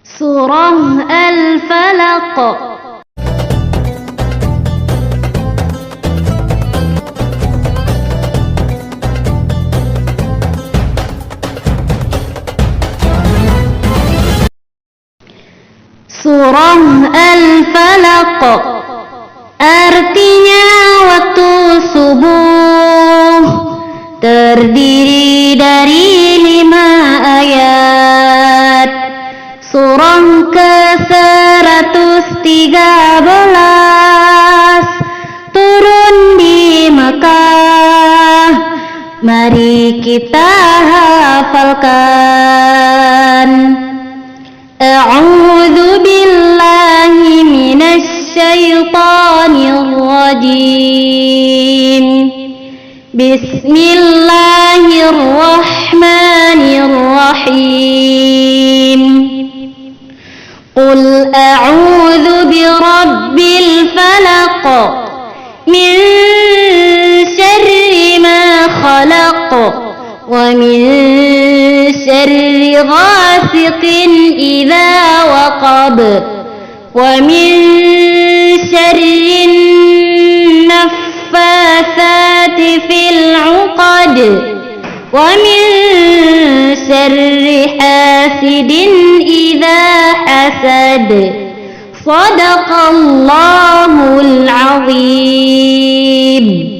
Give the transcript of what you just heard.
Surah Al-Falaq. Surah Al-Falaq artinya waktu subuh, terdiri dari 5 ayat. Surah ke-113 turun di Makkah. Mari kita hafalkan. A'udzu billahi minasy syaithanir rajim. Bismillahirrahmanirrahim. Qul a'udzu birabbil falaq min syarri ma khalaq wa min syarri ghasiqin idza waqab wa min syarri naffatsati fil 'uqad wa min syarri hasidin idza hasad. Shadaqallahul azim.